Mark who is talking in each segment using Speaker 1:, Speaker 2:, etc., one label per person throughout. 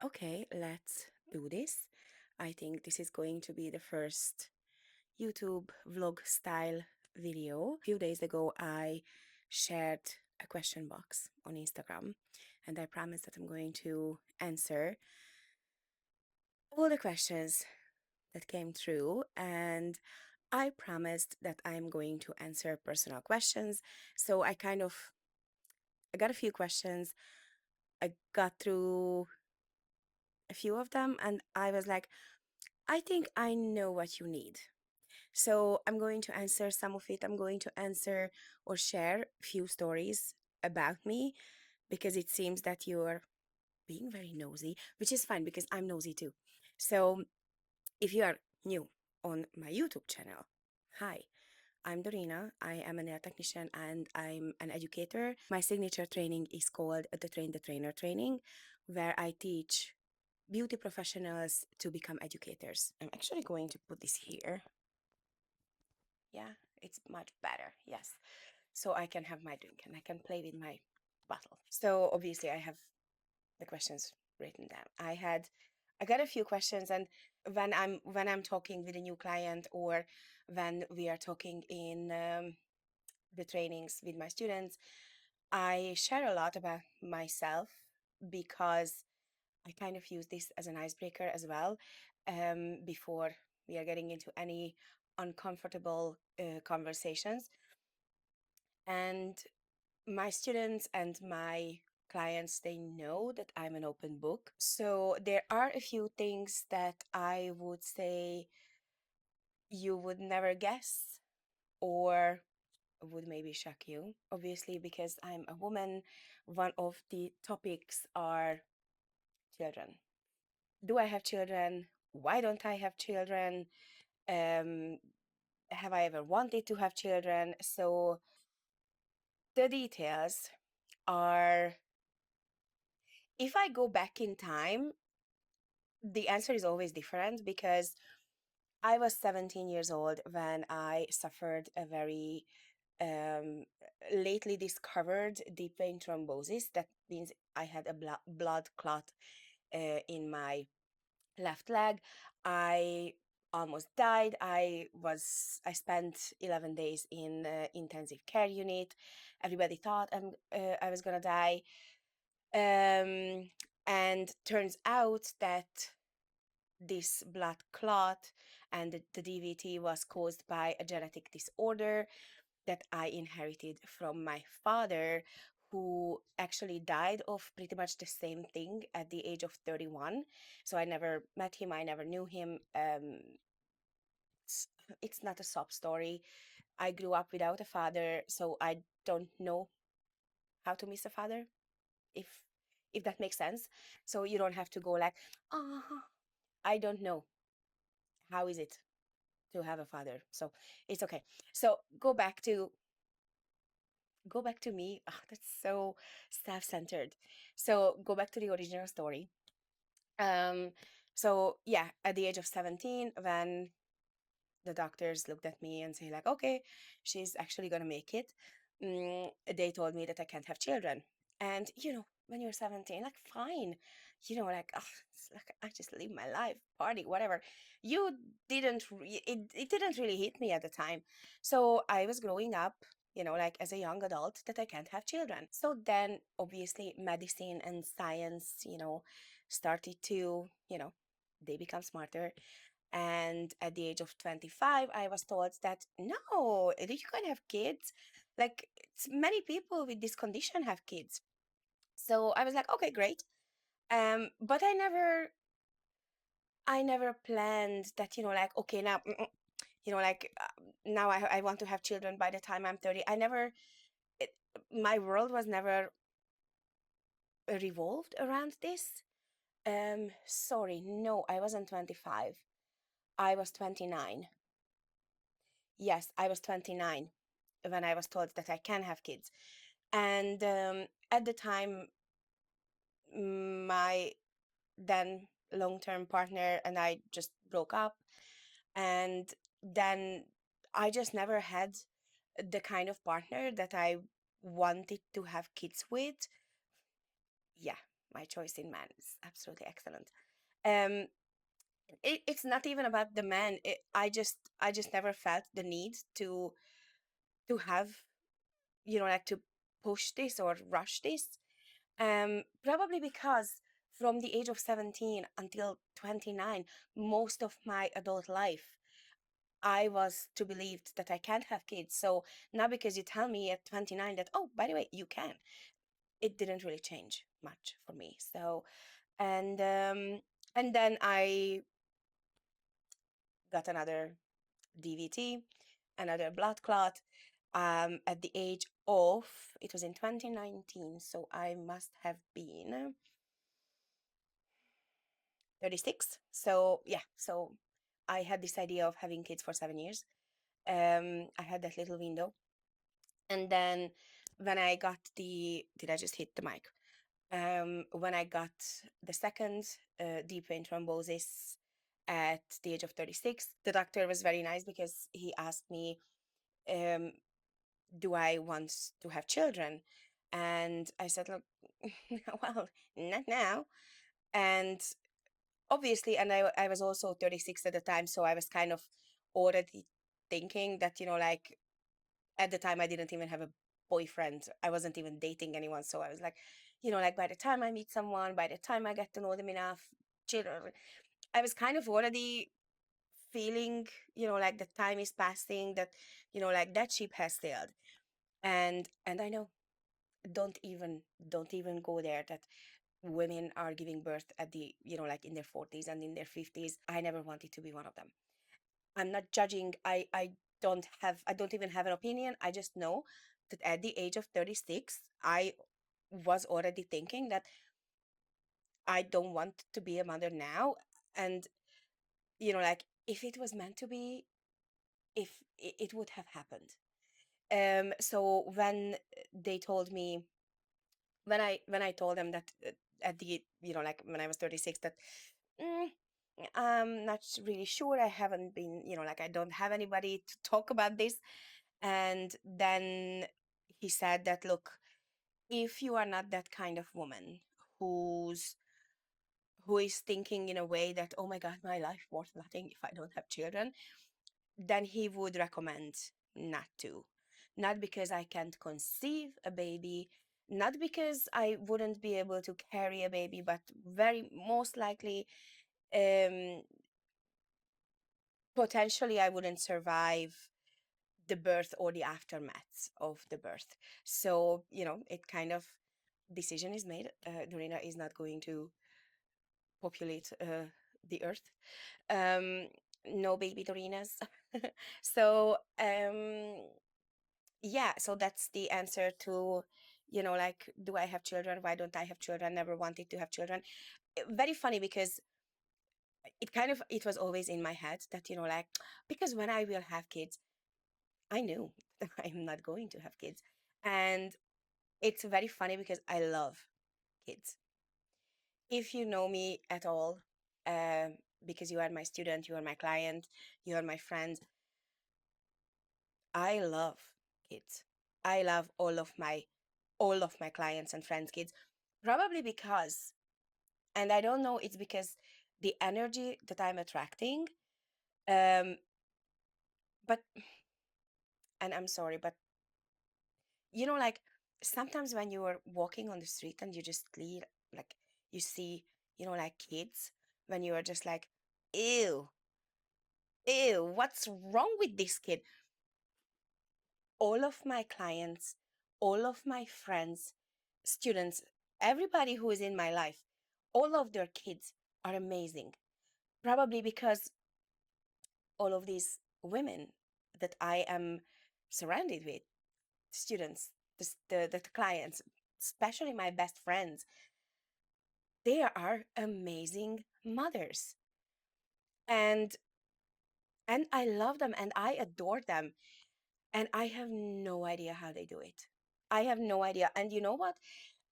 Speaker 1: Okay, let's do this. I think this is going to be the first YouTube vlog style video. A few days ago, I shared a question box on Instagram, and I promised that I'm going to answer all the questions that came through, and I promised that I'm going to answer personal questions. So I got a few questions. I got through a few of them, and I was like, I think I know what you need. So I'm going to answer some of it. I'm going to answer or share a few stories about me because it seems that you're being very nosy, which is fine because I'm nosy too. So if you are new on my YouTube channel, hi, I'm Dorina. I am a nail technician and I'm an educator. My signature training is called the Train the Trainer training, where I teach beauty professionals to become educators. I'm actually going to put this here. Yeah, it's much better. Yes. So I can have my drink and I can play with my bottle. So obviously I have the questions written down. I got a few questions, and when I'm talking with a new client or when we are talking in the trainings with my students, I share a lot about myself because I kind of use this as an icebreaker as well, before we are getting into any uncomfortable conversations. And my students and my clients, they know that I'm an open book. So there are a few things that I would say you would never guess or would maybe shock you. Obviously, because I'm a woman, one of the topics are children. Do I have children? Why don't I have children? Um, have I ever wanted to have children? So the details are, if I go back in time, the answer is always different because I was 17 years old when I suffered a very um, lately discovered deep vein thrombosis. That means I had a blood clot in my left leg. I almost died. I spent 11 days in intensive care unit. Everybody thought I was gonna die. Um, and turns out that this blood clot and the DVT was caused by a genetic disorder that I inherited from my father, who actually died of pretty much the same thing at the age of 31. So I never met him, I never knew him. It's, it's not a sob story. I grew up without a father, so I don't know how to miss a father, if that makes sense. So you don't have to go like, ah, I don't know. How is it to have a father? So it's okay. So go back to me. Oh, that's so self-centered. So go back to the original story. Um, so yeah, at the age of 17, when the doctors looked at me and say like, okay, she's actually gonna make it. They told me that I can't have children. And when you're 17, like fine, like it's like I just live my life, party, whatever. You it didn't really hit me at the time. So I was growing up, like as a young adult that I can't have children. So then obviously medicine and science, started to, they become smarter, and at the age of 25, I was told that no, you can have kids. Like many people with this condition have kids. So I was like, okay, great. But I never planned that, like, okay, now, like now I want to have children by the time I'm 30. It, my world was never revolved around this. Sorry, no, I wasn't 25. I was 29. Yes, I was 29 when I was told that I can have kids. And at the time, my then long-term partner and I just broke up. And then I just never had the kind of partner that I wanted to have kids with. Yeah, my choice in man is absolutely excellent. Um, it's not even about the man. I just never felt the need to have, like, to push this or rush this. Probably because from the age of 17 until 29, most of my adult life, I was to believe that I can't have kids. So now because you tell me at 29 that, oh, by the way, you can, it didn't really change much for me. So, and then I got another DVT, another blood clot, at the age of, it was in 2019, so I must have been 36. So yeah, so I had this idea of having kids for 7 years. I had that little window. And then when I got did I just hit the mic? When I got the second deep vein thrombosis at the age of 36, the doctor was very nice because he asked me, um, do I want to have children? And I said, look, well, not now. And obviously, and I was also 36 at the time, so I was kind of already thinking that, like, at the time I didn't even have a boyfriend. I wasn't even dating anyone. So I was like, like, by the time I meet someone, by the time I get to know them enough, children, I was kind of already feeling, like the time is passing, that, like that ship has sailed. And I know, don't even don't even go there, that women are giving birth at the, like in their 40s and in their 50s. I never wanted to be one of them. I'm not judging. I don't even have an opinion. I just know that at the age of 36, I was already thinking that I don't want to be a mother now. And, like, if it was meant to be, if it would have happened. So when they told me, when I told them that, at the, like when I was 36, that, mm, I'm not really sure. I haven't been, like, I don't have anybody to talk about this. And then he said that, look, if you are not that kind of woman who is thinking in a way that, oh my God, my life worth nothing if I don't have children, then he would recommend not to. Not because I can't conceive a baby, not because I wouldn't be able to carry a baby, but very most likely, um, potentially I wouldn't survive the birth or the aftermath of the birth. So, it kind of, decision is made. Dorina is not going to populate the earth. Um, no baby Dorinas. So, yeah, so that's the answer to, like, do I have children? Why don't I have children? Never wanted to have children. Very funny because it was always in my head that, like, because when I will have kids, I knew that I'm not going to have kids. And it's very funny because I love kids. If you know me at all, um, because you are my student, you are my client, you are my friend, I love kids. I love all of my clients and friends' kids. Probably because, and I don't know, it's because the energy that I'm attracting, um, but, and I'm sorry, but, like, sometimes when you are walking on the street and you just like, you see, like, kids, when you are just like, ew, ew, what's wrong with this kid? All of my clients, all of my friends, students, everybody who is in my life, all of their kids are amazing. Probably because all of these women that I am surrounded with, students, the clients, especially my best friends, they are amazing mothers. And I love them and I adore them. And I have no idea how they do it. I have no idea. And you know what?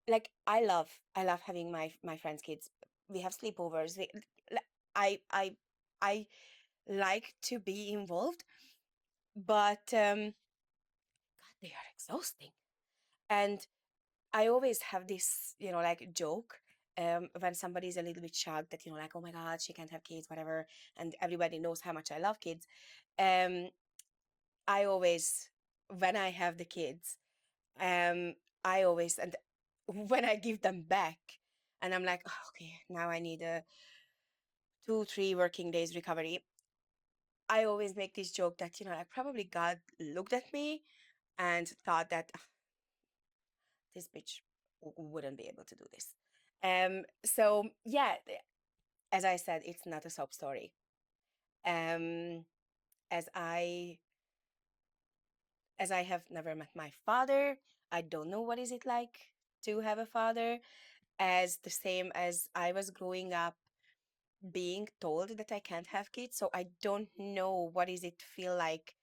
Speaker 1: Like, I love having my friends' kids. We have sleepovers. I I like to be involved, but God, they are exhausting. And I always have this, like, joke. when somebody's a little bit shocked that, like, oh my God, she can't have kids, whatever, and everybody knows how much I love kids. Um, I always, when I have the kids, um, I always, and when I give them back, and I'm like, "Oh, okay, now I need a 2, 3 working days recovery." I always make this joke that, like, probably God looked at me and thought that, "Ah, this bitch wouldn't be able to do this." So yeah, as I said, it's not a sob story. Um, as I as I have never met my father, I don't know what is it like to have a father. As the same as I was growing up being told that I can't have kids, so I don't know what is it feel like,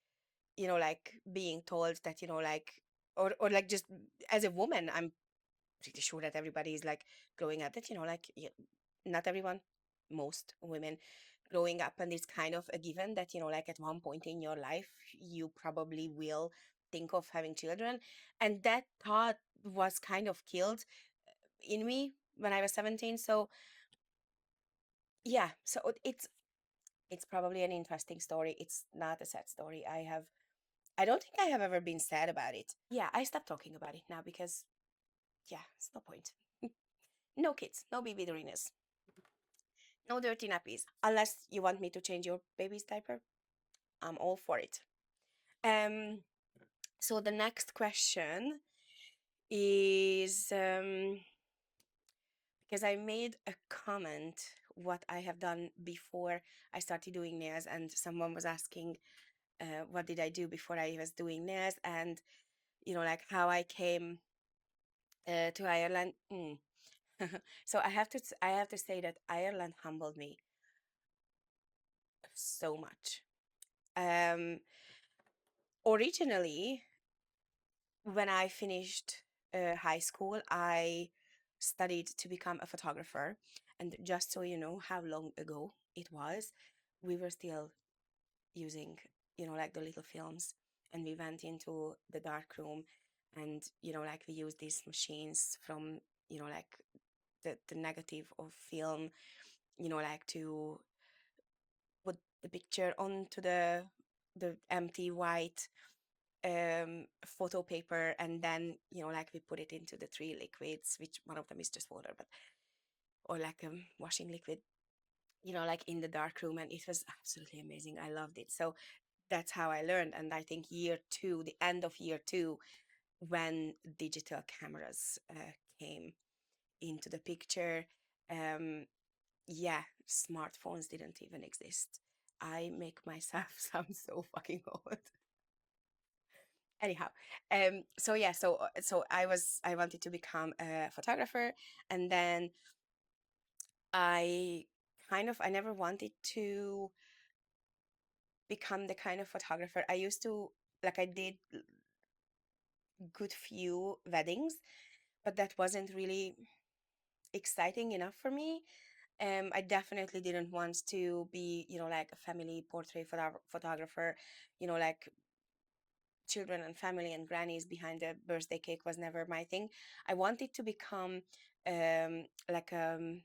Speaker 1: like being told that, like, or like, just as a woman, I'm pretty sure that everybody is like growing up that, like, not everyone, most women growing up, and it's kind of a given that, like, at one point in your life you probably will think of having children, and that thought was kind of killed in me when I was 17. So yeah, so it's probably an interesting story. It's not a sad story. I don't think I have ever been sad about it. Yeah, I stopped talking about it now because, yeah, it's no point. No kids, no baby Dorinas, no dirty nappies. Unless you want me to change your baby's diaper, I'm all for it. Um, so the next question is, because I made a comment what I have done before I started doing nails, and someone was asking, what did I do before I was doing nails, and like how I came to Ireland. So I have to say that Ireland humbled me so much. Um, Originally, when I finished high school, I studied to become a photographer. And just so you know how long ago it was, we were still using, like, the little films. And we went into the dark room, and, like, we used these machines from, like, the negative of film, like, to put the picture onto the empty white photo paper, and then, like, we put it into the 3 liquids, which one of them is just water, but, or like a washing liquid, like, in the dark room, and it was absolutely amazing. I loved it. So that's how I learned. And I think year 2, the end of year 2, when digital cameras came into the picture, um yeah, smartphones didn't even exist. I make myself sound so fucking old. Anyhow, so yeah, so I wanted to become a photographer, and then I I never wanted to become the kind of photographer. I used to, like, I did good few weddings, but that wasn't really exciting enough for me. I definitely didn't want to be, like, a family portrait photographer, like, children and family and grannies behind the birthday cake was never my thing. I wanted to become um, like um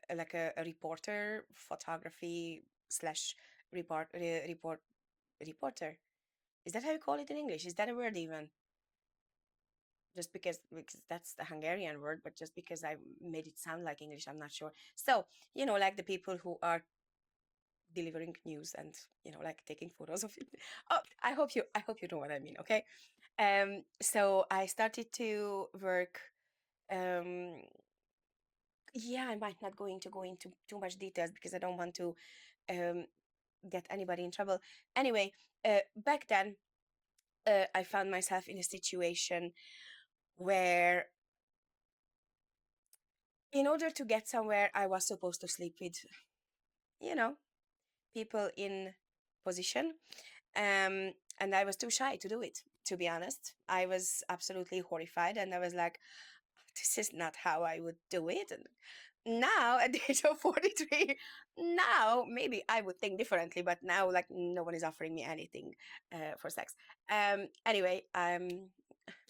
Speaker 1: a reporter, photography slash reporter. Is that how you call it in English? Is that a word even? Just because that's the Hungarian word, but just because I made it sound like English, I'm not sure. So, like, the people who are delivering news and, like, taking photos of it. Oh, I hope you know what I mean, okay? So I started to work. um yeah, I might not going to go into too much details because I don't want to um get anybody in trouble. Anyway, back then, I found myself in a situation where, in order to get somewhere, I was supposed to sleep with, you know people in position. And I was too shy to do it, to be honest. I was absolutely horrified, and I was like, this is not how I would do it. And now, at the age of 43, now maybe I would think differently, but now, like, no one is offering me anything for sex. Anyway,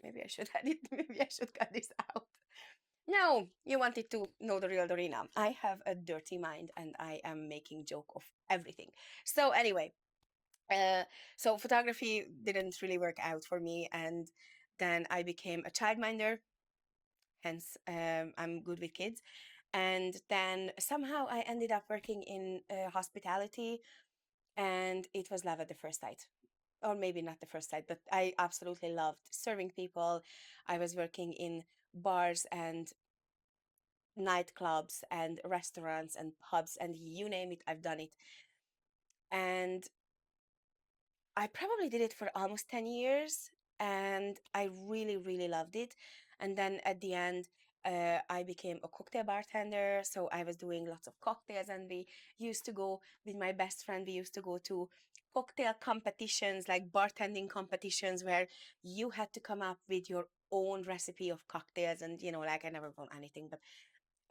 Speaker 1: maybe I should edit, maybe I should cut this out. No, you wanted to know the real Dorina. I have a dirty mind and I am making joke of everything. So anyway, uh, so photography didn't really work out for me, and then I became a childminder. Hence, I'm good with kids. And then somehow I ended up working in hospitality, and it was love at the first sight. Or maybe not the first sight, but I absolutely loved serving people. I was working in bars and nightclubs and restaurants and pubs, and you name it, I've done it. And I probably did it for almost 10 years, and I really, really loved it. And then at the end, I became a cocktail bartender. So I was doing lots of cocktails, and we used to go with my best friend. We used to go to cocktail competitions, like bartending competitions, where you had to come up with your own recipe of cocktails. And, like I never won anything,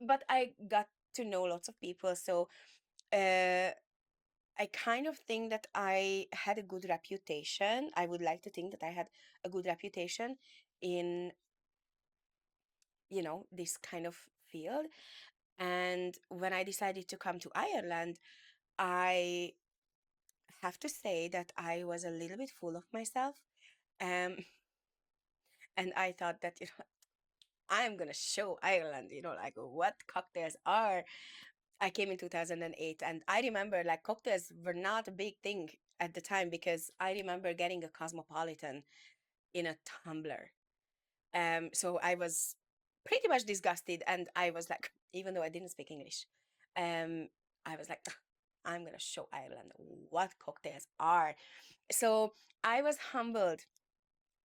Speaker 1: but I got to know lots of people. So, uh, I kind of think that I had a good reputation. I would like to think that I had a good reputation in, this kind of field. And when I decided to come to Ireland, I have to say that I was a little bit full of myself. Um, and I thought that, I'm gonna show Ireland, like what cocktails are. I came in 2008, and I remember like cocktails were not a big thing at the time, because I remember getting a Cosmopolitan in a tumbler. So I was pretty much disgusted, and I was like, even though I didn't speak English, um, I was like, "Ugh, I'm gonna show Ireland what cocktails are." So I was humbled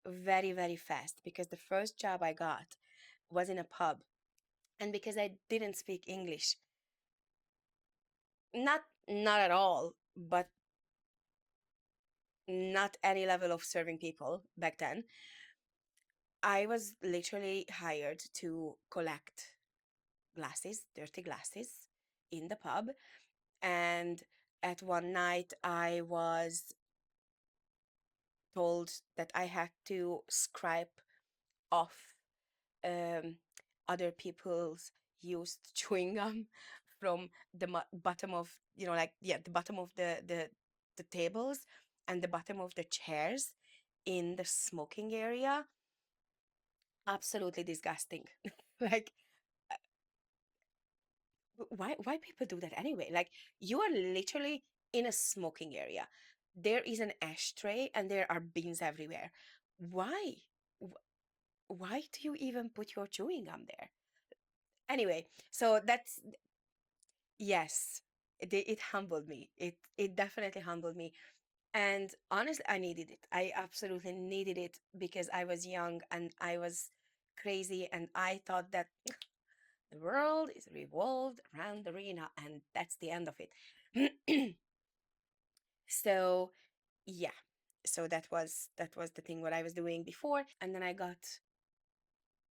Speaker 1: very, very fast, because the first job I got was in a pub, and because I didn't speak English, not at all, but not any level of serving people back then. I was literally hired to collect glasses, dirty glasses, in the pub. And at one night, I was told that I had to scrape off um, other people's used chewing gum from the bottom of, like, yeah, the bottom of the tables and the bottom of the chairs in the smoking area. Absolutely disgusting. Like, why people do that anyway? Like, you are literally in a smoking area. There is an ashtray and there are beans everywhere. Why? Wh- Why do you even put your chewing gum there? Anyway, so that's, yes, it humbled me. It definitely humbled me. And honestly, I needed it. I absolutely needed it, because I was young and I was crazy, and I thought that the world is revolved around the arena, and that's the end of it. So yeah, so that was the thing what I was doing before, and then I got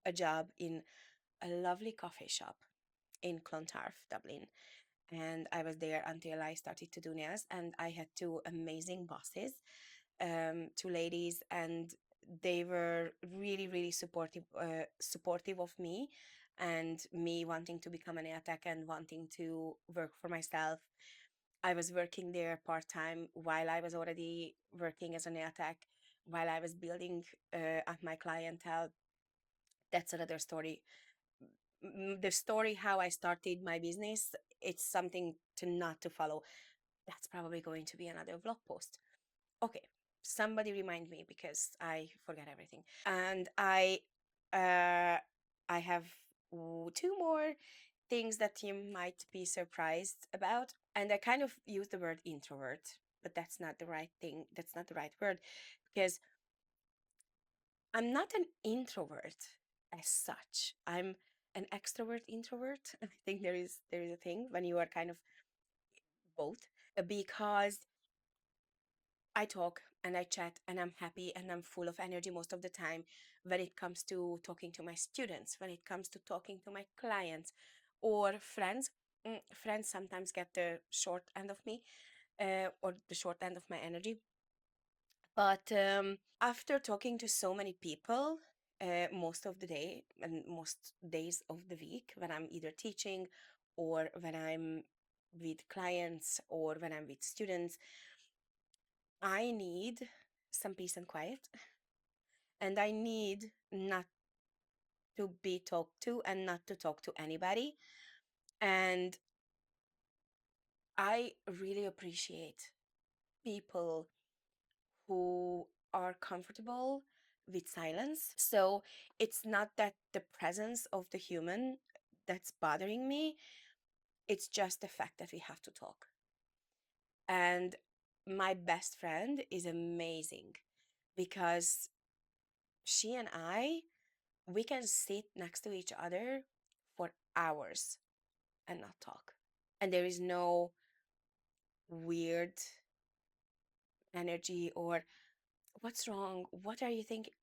Speaker 1: a job in a lovely coffee shop in Clontarf, Dublin. And I was there until I started to do nails, and I had two amazing bosses, two ladies, and they were really, really supportive of me, and me wanting to become a nail tech and wanting to work for myself. I was working there part time while I was already working as a nail tech, while I was building up my clientele. That's another story. The story how I started my business, it's something to not to follow. That's probably going to be another blog post. Okay, somebody remind me, because I forget everything. And uh I have two more things that you might be surprised about. And I kind of use the word introvert, but that's not the right thing. That's not the right word, because I'm not an introvert as such. I'm an extrovert introvert. I think there is a thing when you are kind of both, because I talk and I chat and I'm happy and I'm full of energy most of the time when it comes to talking to my students, when it comes to talking to my clients or friends. Friends sometimes get the short end of me, or the short end of my energy. But after talking to so many people most of the day and most days of the week when I'm either teaching or when I'm with clients or when I'm with students. I need some peace and quiet, and I need not to be talked to and not to talk to anybody. And I really appreciate people who are comfortable with silence. So it's not that the presence of the human that's bothering me, it's just the fact that we have to talk. And my best friend is amazing because she and we can sit next to each other for hours and not talk. And there is no weird energy or what's wrong? What are you thinking?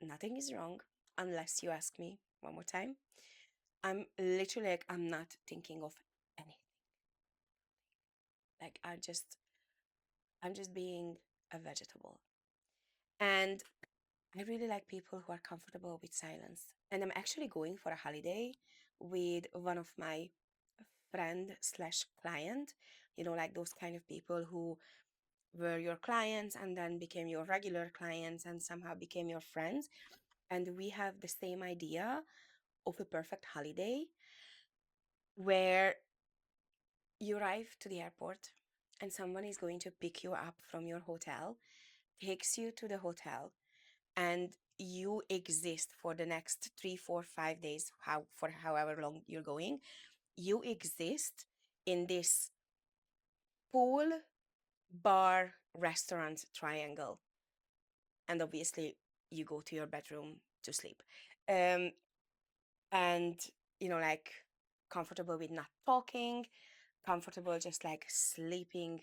Speaker 1: Nothing is wrong unless you ask me one more time. I'm literally like, I'm not thinking of anything. Like, I'm just being a vegetable. And I really like people who are comfortable with silence. And I'm actually going for a holiday with one of my friend slash client, like those kind of people who were your clients and then became your regular clients and somehow became your friends. And we have the same idea of a perfect holiday where you arrive to the airport and someone is going to pick you up from your hotel, takes you to the hotel, and you exist for the next 3, 4, 5 days, for however long you're going. You exist in this pool, bar, restaurant triangle. And obviously, you go to your bedroom to sleep. Um, and, like comfortable with not talking, comfortable just like sleeping,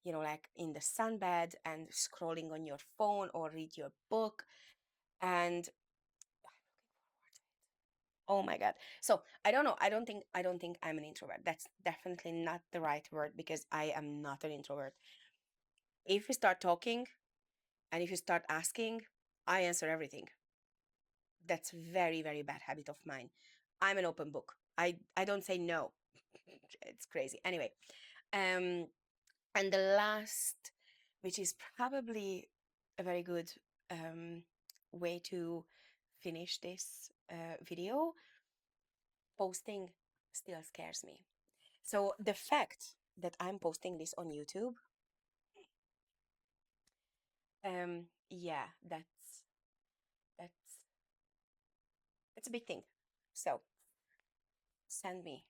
Speaker 1: like in the sunbed and scrolling on your phone or read your book. And oh my God. So I don't know. I don't think I'm an introvert. That's definitely not the right word because I am not an introvert. If you start talking and if you start asking, I answer everything. That's very, very bad habit of mine. I'm an open book. I don't say no. It's crazy. Anyway, um, and the last, which is probably a very good way to finish this video, posting still scares me. So the fact that I'm posting this on YouTube, yeah, that's that's a big thing. So send me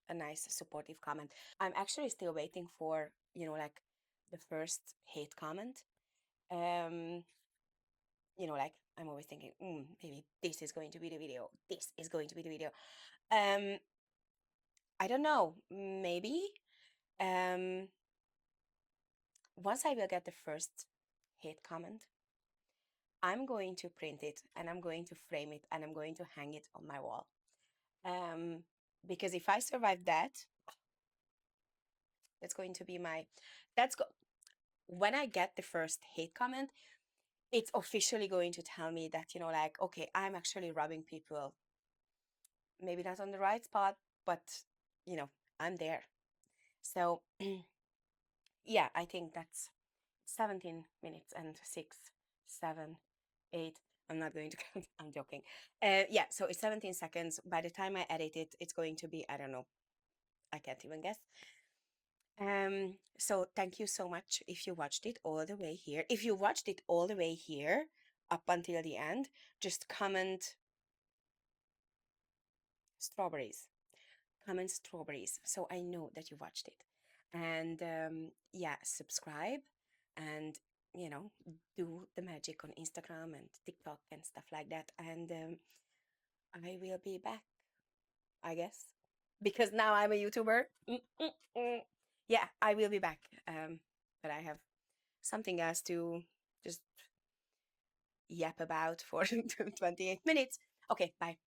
Speaker 1: a nice supportive comment. I'm actually still waiting for, like the first hate comment. Um, like I'm always thinking, maybe this is going to be the video. This is going to be the video. Um, I don't know. Maybe. Um, once I will get the first hate comment, I'm going to print it and I'm going to frame it and I'm going to hang it on my wall. Um, because if I survive that, that's going to be my, that's go, when I get the first hate comment, it's officially going to tell me that, like, okay, I'm actually rubbing people, maybe not on the right spot, but, you know, I'm there. So, yeah, I think that's 17 minutes and 6, 7, 8. I'm not going to count. I'm joking. Yeah, so it's 17 seconds. By the time I edit it, it's going to be, I don't know. I can't even guess. So thank you so much if you watched it all the way here. If you watched it all the way here up until the end, just comment strawberries. Comment strawberries so I know that you watched it. And yeah, subscribe and do the magic on Instagram and TikTok and stuff like that. And I will be back, I guess, because now I'm a YouTuber. Yeah, I will be back. But I have something else to just yap about for 28 minutes. Okay, bye.